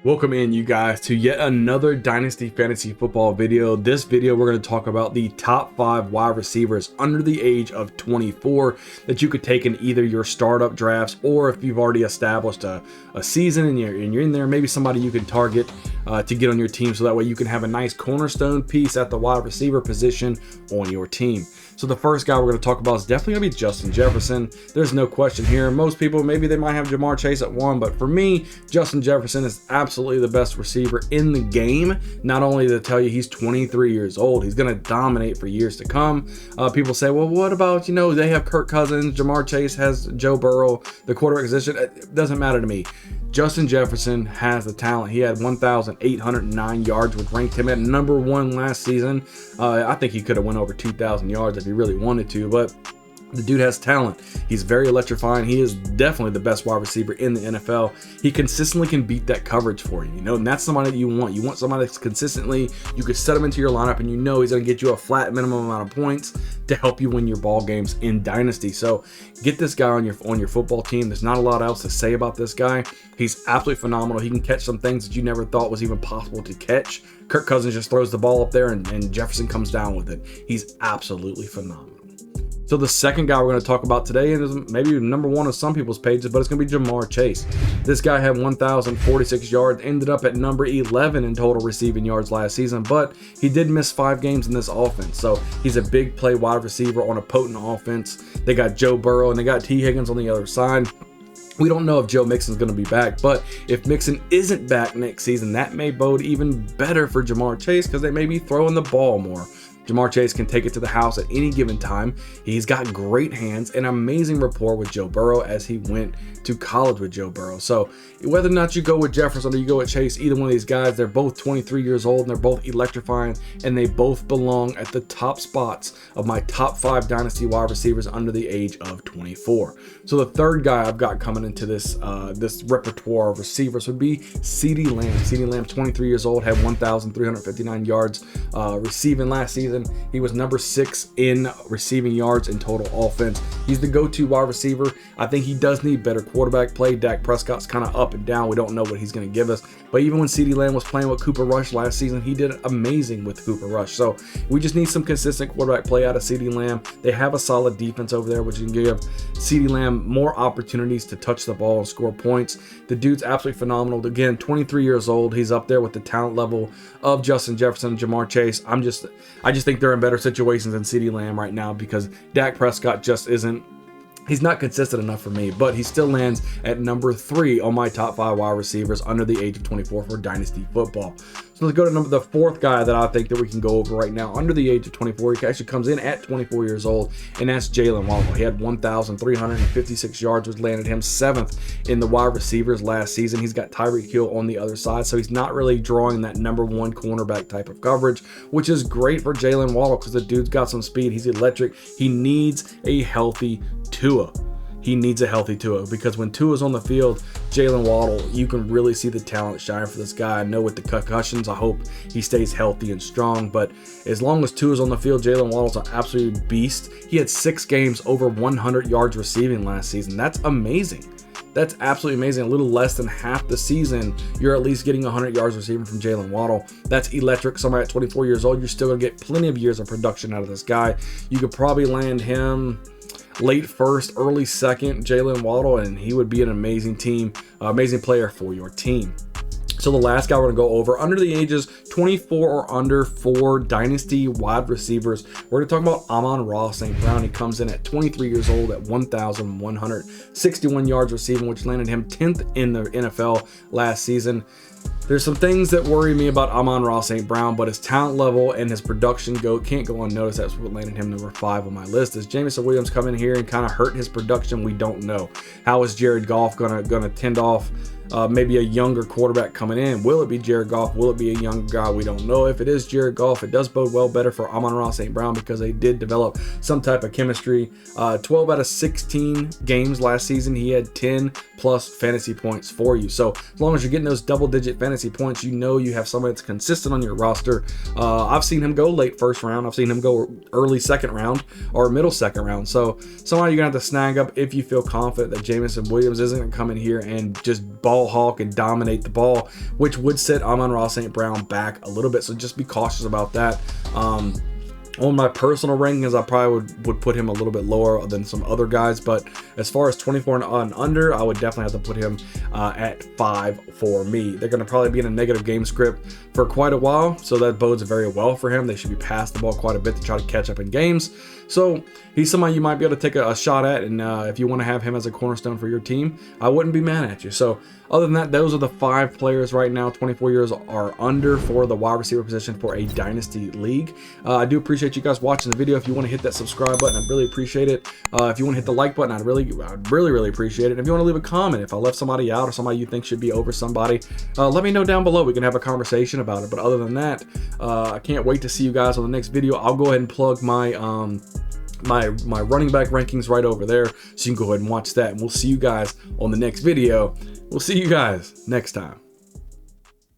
Welcome in, you guys, to yet another Dynasty Fantasy Football video. This video, we're going to talk about the top 5 wide receivers under the age of 24 that you could take in either your startup drafts, or if you've already established a season and you're in there, maybe somebody you can target to get on your team, so that way you can have a nice cornerstone piece at the wide receiver position on your team. So the first guy we're going to talk about is definitely going to be Justin Jefferson. There's no question here. Most people, maybe they might have Jamar Chase at 1, but for me, Justin Jefferson is absolutely the best receiver in the game. Not only to tell you he's 23 years old, he's going to dominate for years to come. People say, well, what about, they have Kirk Cousins, Jamar Chase has Joe Burrow, the quarterback position. It doesn't matter to me. Justin Jefferson has the talent. He had 1,809 yards, which ranked him at number 1 last season. I think he could have went over 2,000 yards if he really wanted to, but the dude has talent. He's very electrifying. He is definitely the best wide receiver in the NFL. He consistently can beat that coverage for you, and that's somebody that you want. You want somebody that's consistently, you could set him into your lineup and he's going to get you a flat minimum amount of points to help you win your ball games in Dynasty. So get this guy on your football team. There's not a lot else to say about this guy. He's absolutely phenomenal. He can catch some things that you never thought was even possible to catch. Kirk Cousins just throws the ball up there and Jefferson comes down with it. He's absolutely phenomenal. So the second guy we're going to talk about today, and is maybe number 1 on some people's pages, but it's going to be Jamar Chase. This guy had 1,046 yards, ended up at number 11 in total receiving yards last season, but he did miss 5 games in this offense. So he's a big play wide receiver on a potent offense. They got Joe Burrow and they got T. Higgins on the other side. We don't know if Joe Mixon's going to be back, but if Mixon isn't back next season, that may bode even better for Jamar Chase because they may be throwing the ball more. Jamar Chase can take it to the house at any given time. He's got great hands and amazing rapport with Joe Burrow as he went to college with Joe Burrow. So whether or not you go with Jefferson or you go with Chase, either one of these guys, they're both 23 years old and they're both electrifying, and they both belong at the top spots of my top 5 Dynasty wide receivers under the age of 24. So the third guy I've got coming into this this repertoire of receivers would be CeeDee Lamb. CeeDee Lamb, 23 years old, had 1,359 yards receiving last season. He was number 6 in receiving yards in total offense. He's the go-to wide receiver. I think he does need better quarterback play. Dak Prescott's kind of up and down. We don't know what he's going to give us. But even when CeeDee Lamb was playing with Cooper Rush last season, he did amazing with Cooper Rush. So we just need some consistent quarterback play out of CeeDee Lamb. They have a solid defense over there, which can give CeeDee Lamb more opportunities to touch the ball and score points. The dude's absolutely phenomenal. Again, 23 years old. He's up there with the talent level of Justin Jefferson and Jamar Chase. I just think they're in better situations than CeeDee Lamb right now because Dak Prescott just isn't. He's not consistent enough for me, but he still lands at number 3 on my top 5 wide receivers under the age of 24 for Dynasty Football. So let's go to the 4th guy that I think that we can go over right now under the age of 24. He actually comes in at 24 years old, and that's Jalen Waddle. He had 1,356 yards, which landed him 7th in the wide receivers last season. He's got Tyreek Hill on the other side, so he's not really drawing that number 1 cornerback type of coverage, which is great for Jalen Waddle because the dude's got some speed. He's electric. He needs a healthy Tua. He needs a healthy Tua because when Tua's on the field, Jalen Waddle, you can really see the talent shine for this guy. I know with the concussions, I hope he stays healthy and strong, but as long as Tua's on the field, Jalen Waddle's an absolute beast. He had 6 games over 100 yards receiving last season. That's amazing. That's absolutely amazing. A little less than half the season, you're at least getting 100 yards receiving from Jalen Waddle. That's electric. Somebody at 24 years old, you're still going to get plenty of years of production out of this guy. You could probably land him late 1st, early 2nd, Jalen Waddle, and he would be an amazing amazing player for your team. So the last guy we're going to go over under the ages 24 or under for Dynasty wide receivers, we're going to talk about Aman Ross St. Brown. He comes in at 23 years old at 1,161 yards receiving, which landed him 10th in the NFL last season. There's some things that worry me about Aman Ross St. Brown, but his talent level and his production can't go unnoticed. That's what landed him number 5 on my list. Is Jameson Williams come in here and kind of hurt his production? We don't know. How is Jared Goff gonna tend off maybe a younger quarterback coming in? Will it be Jared Goff? Will it be a young guy? We don't know. If it is Jared Goff, it does bode well better for Aman Ross St. Brown because they did develop some type of chemistry. 12 out of 16 games last season, he had 10 plus fantasy points for you. So as long as you're getting those double-digit fantasy points, you have somebody that's consistent on your roster. I've seen him go late 1st round. I've seen him go early 2nd round or middle 2nd round. So somebody you're going to have to snag up if you feel confident that Jameson Williams isn't going to come in here and just ball ball hawk and dominate the ball, which would set Aman Ross St. Brown back a little bit. So just be cautious about that. On my personal rankings, I probably would put him a little bit lower than some other guys, but as far as 24 and under, I would definitely have to put him at 5 for me. They're going to probably be in a negative game script for quite a while, so that bodes very well for him. They should be passing the ball quite a bit to try to catch up in games. So he's somebody you might be able to take a shot at, and if you want to have him as a cornerstone for your team, I wouldn't be mad at you. So other than that, those are the 5 players right now, 24 years or under, for the wide receiver position for a Dynasty league. I do appreciate you guys watching the video. If you want to hit that subscribe button, I'd really appreciate it. If you want to hit the like button, I'd really appreciate it. And if you want to leave a comment, if I left somebody out or somebody you think should be over somebody, let me know down below. We can have a conversation about it. But other than that, I can't wait to see you guys on the next video. I'll go ahead and plug my my running back rankings right over there, so you can go ahead and watch that, and we'll see you guys on the next video. We'll see you guys next time.